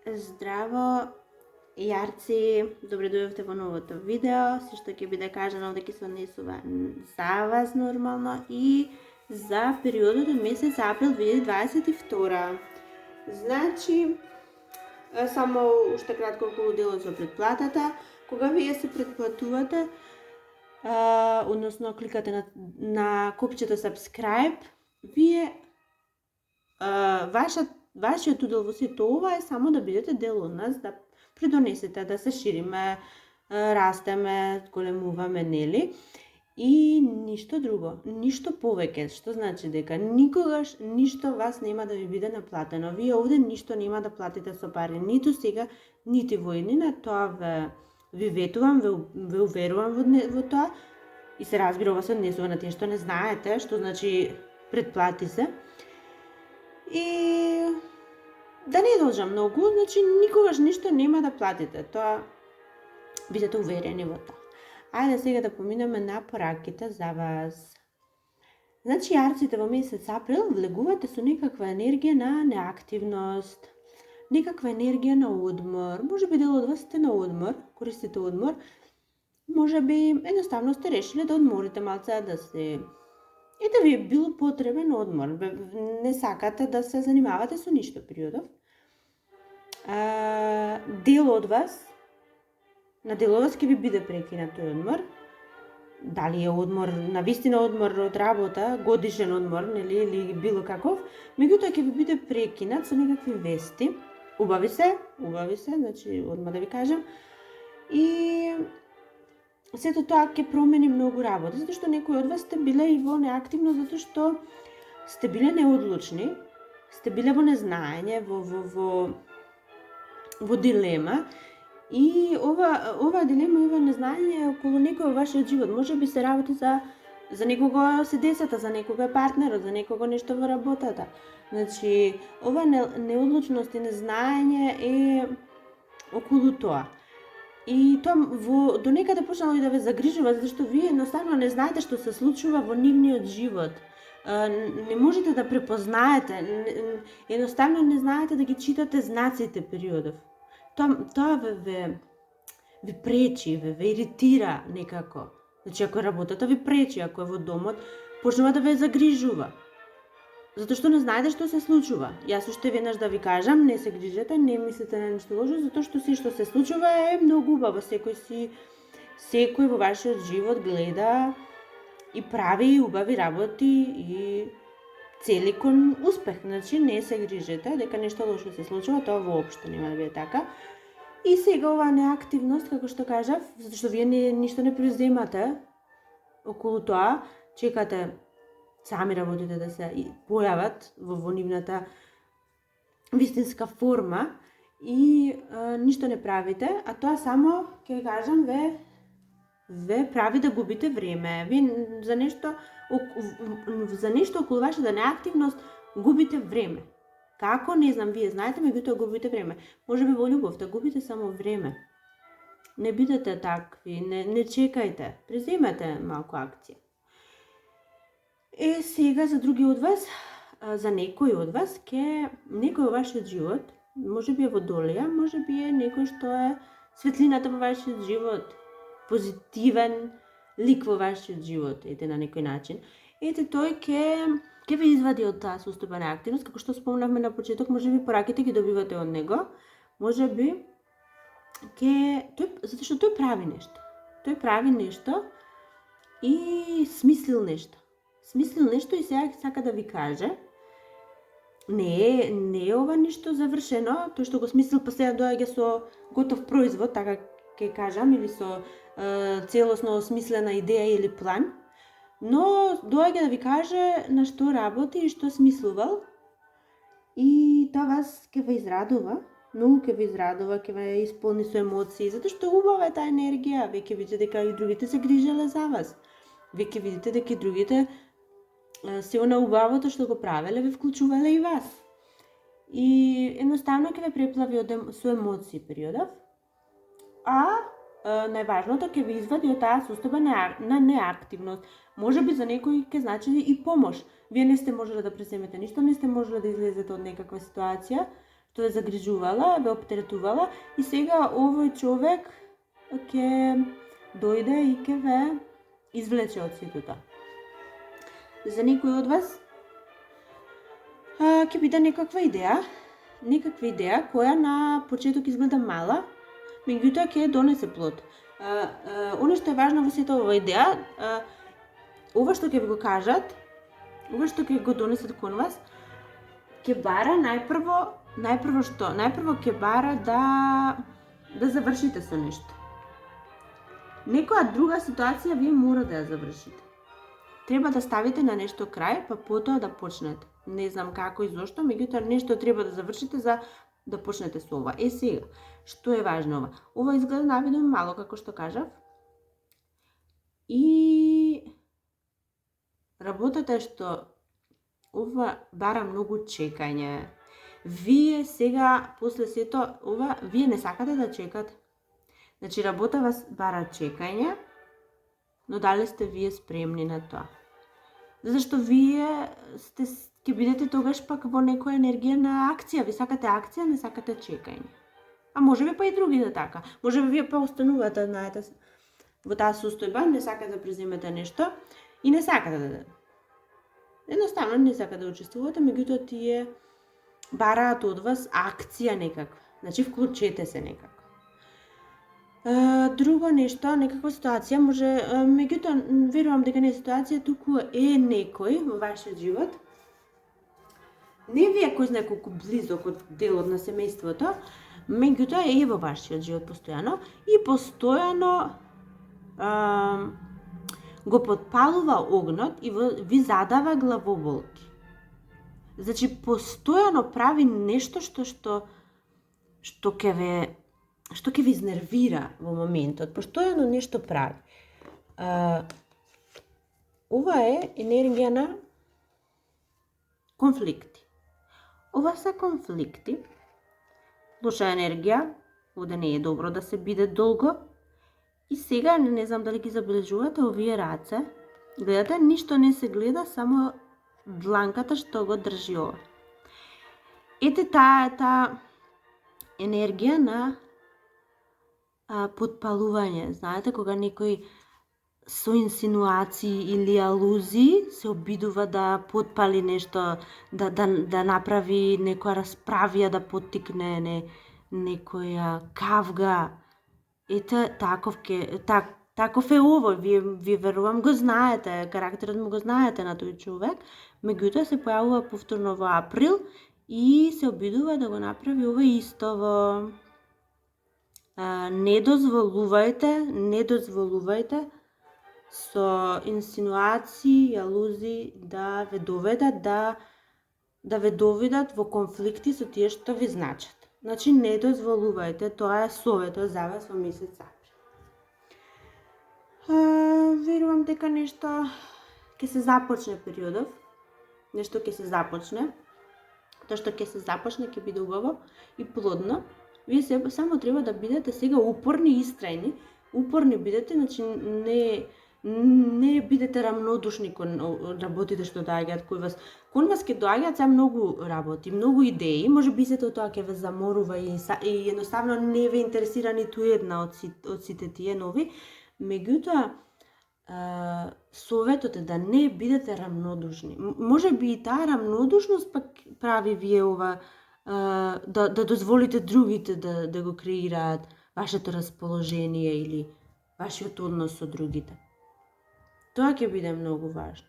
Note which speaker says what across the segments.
Speaker 1: Здраво, јарци, добре дојдовте во новото видео. Се што ќе биде кажано овде ќе се однесува за вас нормално и за периодот од месец април 2022. Значи, само уште кратко околу делот со предплатата. Кога вие се предплатувате, односно кликате на копчето subscribe, вие вашиот удел во сето ова е само да бидете дел од нас, да придонесете, да се шириме, растеме, големуваме, нели? И ништо друго, ништо повеќе, што значи дека никогаш ништо вас нема да ви биде наплатено. Вие овде ништо нема да платите со пари, ниту сега, нити во иднина, тоа ви ветувам, ве уверувам во тоа и се разбира, ова се однесува на тие што не знаете, што значи предплати се. И да не должам многу, значи никогаш ништо нема да платите. Тоа бидете уверени во тоа. Ајде сега да поминеме на пораките за вас. Значи јарците во месец април влегувате со некаква енергија на неактивност, некаква енергија на одмор. Може би дел од вас сте на одмор, користите одмор. Може би едноставно сте решили да одморите малце, да се и да ви е било потребен одмор. Не сакате да се занимавате со ништо периодов. Дел од вас, на дел од вас ќе ви биде прекинат тој одмор. Дали е одмор, навистина одмор од работа, годишен одмор, нели, или било каков, меѓутоа ќе ви биде прекинат со некакви вести. Убави се, значи одма да ви кажам. И сето тоа ќе промени многу работа, затоа што некои од вас сте биле и во неактивно, затоа што сте биле неодлучни, сте биле во незнаење, во дилема. И ова дилема и ова незнаење е околу некој во вашиот живот. Може би се работи за некого се децата, за некого е партнерот, за некого нешто во работата. Значи, ова неодлучност и незнаење е околу тоа. И тоа до некаде почнало и да ве загрижува, затоа што вие едноставно не знаете што се случува во нивниот живот. Не можете да препознаете, едноставно не знаете да ги читате знаците периодов. Тоа ве пречи, ве иритира некако. Значи, ако работата ви пречи, ако е во домот, почнува да ве загрижува. Затоа што не знаете што се случува. Јас уште веднаш да ви кажам, не се грижете, не мислите на нешто лошо, затоа што се што се случува е многу убаво. Секој во вашиот живот гледа и прави убави работи и цели кон успех. Значи, не се грижете дека нешто лошо се случува, тоа воопшто нема да биде така. И сега оваа неактивност, како што кажав, затоа што вие ништо не преземате околу тоа, чекате сами работите да се појават во нивната вистинска форма и ништо не правите, а тоа само, ќе кажам, ве прави да губите време. Вие за нешто околу вашата неактивност губите време. Како, не знам, вие знаете, меѓутоа губите време. Може би во љубовта губите само време. Не бидете такви, не чекајте, преземете малку акција. Сега за други од вас, за некој од вас, некој во вашиот живот, може би е водолија, може би е некој што е светлината во вашиот живот, позитивен лик во вашиот живот, на некој начин. Тој ќе ве извади од таа состојба на активност, како што спомнавме на почеток, може би пораките ги добивате од него, може би затоа што тој прави нешто. Тој прави нешто и смислил нешто и сега сака да ви каже, не е ова ништо завршено, тој што го смислил па сега доаѓа со готов производ, така ќе кажам, или со целосно осмислена идеја или план, но доаѓа да ви каже на што работи и што смислувал и тоа вас ќе ве израдува, многу ќе ве израдува, ќе ве исполни со емоции, затоа што убава е таа енергија, вие ќе видите дека и другите се грижеле за вас. Вие ќе видите дека и другите се она убавото што го правеле, ве вклучувале и вас. И едноставно ќе ве преплави со емоции периодов, а најважното ќе ви извади од таа состојба на неактивност. Може би за некој ќе значи и помош. Вие не сте можеле да преземете ништо, не сте можеле да излезете од некаква ситуација, што е загрижувала, ве оптеретувала и сега овој човек ќе дојде и ќе ве извлече од сето тоа. За некој од вас ќе биде некаква идеја која на почеток изгледа мала, меѓутоа ќе донесе плод. Оно што е важно во сета ова идеја, ова што ќе ви го кажат, ова што ќе го донесат кон вас, ќе бара најпрво што? Најпрво ќе бара да завршите со нешто. Некоја друга ситуација вие мора да ја завршите. Треба да ставите на нешто крај, па потоа да почнете. Не знам како и зошто, меѓутоа нешто треба да завршите за да почнете со ова. Сега, што е важно ова? Ова изгледа навидно мало, како што кажав. И работата е што ова бара многу чекање. Вие сега, после сето ова, вие не сакате да чекате. Значи, работа вас бара чекање, но дали сте вие спремни на тоа? Зашто вие ќе бидете тогаш пак во некоја енергија на акција. Ви сакате акција, не сакате чекање. А може би па и другите така. Може би вие па останувате, знаете, во таа состојба, не сакате да преземете нешто и не сакате да... Едноставно не сакате да учествувате, меѓутоа тие бараат од вас акција некаква. Значи, вклучете се некако. Друго нешто, некаква ситуација може, меѓутоа верувам дека не е ситуација, туку е некој во вашиот живот. Не ви е кој знае колку близок од делот на семејството, меѓутоа е во вашиот живот постојано и постојано го подпалува огнот и ви задава главоболки. Значи, постојано прави нешто што ќе ви изнервира во моментот. Постојано нешто прави. Ова е енергија на конфликти. Ова се конфликти. Лоша енергија, овде не е добро да се биде долго. И сега, не знам дали ги забележувате овие раце. Гледате, ништо не се гледа, само дланката што го држи ова. Ете таа енергија на подпалување. Знаете, кога некој со инсинуации или алузии се обидува да подпали нешто, да направи некоја расправија, да поттикне некоја кавга. Ете, таков е овој, вие верувам го знаете, карактерот му го знаете на тој човек, меѓутоа се појавува повторно во април и се обидува да го направи ова исто во... Не дозволувајте со инсинуации и алузии да ве доведат во конфликти со тие што ви значат. Значи, не дозволувајте, тоа е советот за вас во месец април. Верувам дека нешто ќе се започне периодов, нешто ќе се започне, тоа што ќе се започне ќе биде убаво и плодно. Вие само треба да бидете сега упорни и истрајни. Упорни бидете, значи не бидете рамнодушни кон работите што доаѓаат кон вас. Кон вас ќе доаѓаат се многу работи, многу идеи, може би сето тоа ќе ве заморува и едноставно не ве интересира ниту една од сите тие нови. Меѓутоа, советот е да не бидете рамнодушни. Може би и таа рамнодушност пак прави вие ова, да дозволите другите да го креираат вашето расположение или вашиот однос со другите. Тоа ќе биде многу важно.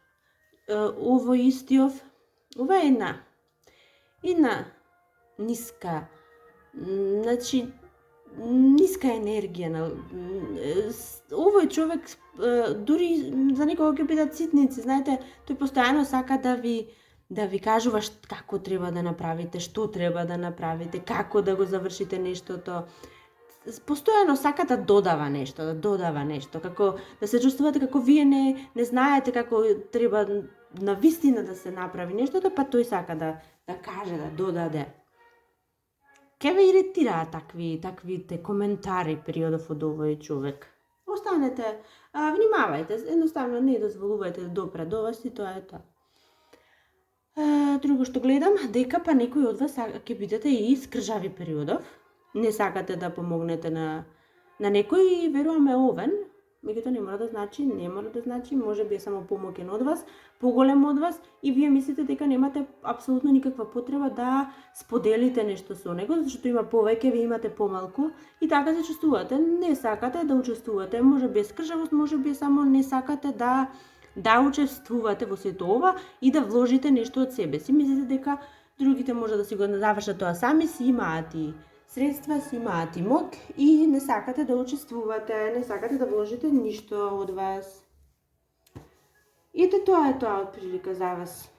Speaker 1: Ова е една ниска, значи ниска енергија на овој човек, дури за некого ќе бидат ситници, знаете, тој постојано сака да ви кажува како треба да направите, што треба да направите, како да го завршите нештото. Постојано сака да додава нешто, како да се чувствувате како вие не знаете како треба на вистина да се направи нештото, па тој сака да каже, да додаде. Ке ве иритираат таквите коментари периодов од овој човек. Останете, внимавајте, едноставно не дозволувајте да допре до вас и тоа е тоа. Друго што гледам, дека па некои од вас ќе бидете и скржави периодов. Не сакате да помогнете на некој и веруваме овен, меѓутоа не мора да значи, може би е само помоќен од вас, поголем од вас и вие мислите дека немате апсолутно никаква потреба да споделите нешто со него, зашто има повеќе, вие имате помалку и така се чувствувате. Не сакате да учествувате, може би е скржавост, може би само не сакате да учествувате во сето ова и да вложите нешто од себе си. Мислите дека другите може да си го завршат тоа сами, си имаат и средства, си имаат и мог и не сакате да учествувате, не сакате да вложите ништо од вас. Ете тоа е од прилика за вас,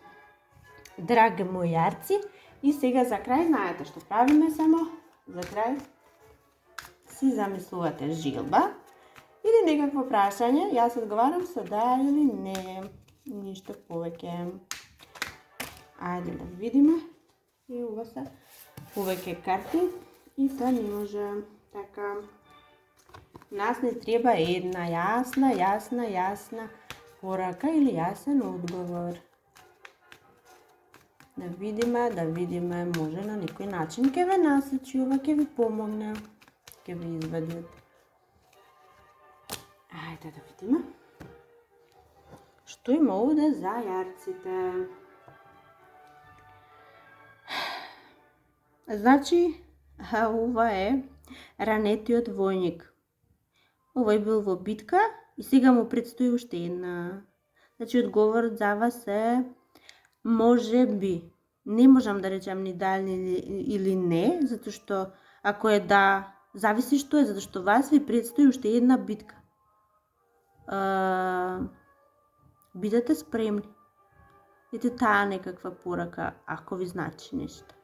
Speaker 1: драги мои јарци. И сега за крај, знаете што правиме само? За крај си замислувате жилба или некакво прашање, јас одговарам со да или не, ништо повеќе. Ајде да видиме. И ова се повеќе карти и тоа не може така. Нас не треба една јасна порака или јасен одговор. Да видиме, може на некој начин ќе ве насочи, ова ќе ви помогне, ќе ви извадат. Ајде да видиме. Што има овде за јарците? Значи, ова е ранетиот војник. Овој бил во битка и сега му предстои уште една. Значи, одговорот за вас е може би. Не можам да речам ни да или не, затоа што ако е да, зависи што е, затоа што вас ви предстои уште една битка. Бидете спремни. Ете таа некаква порака, ако ви значи нешто.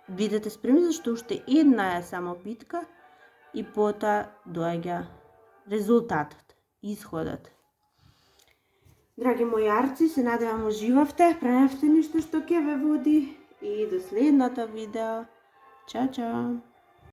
Speaker 1: Бидете спремни, зашто уште една е само битка и потоа доаѓа резултатот, исходот. Драги мои јарци, се надевам уживавте, правевте нешто што ќе ве води и до следното видео. Чао, чао!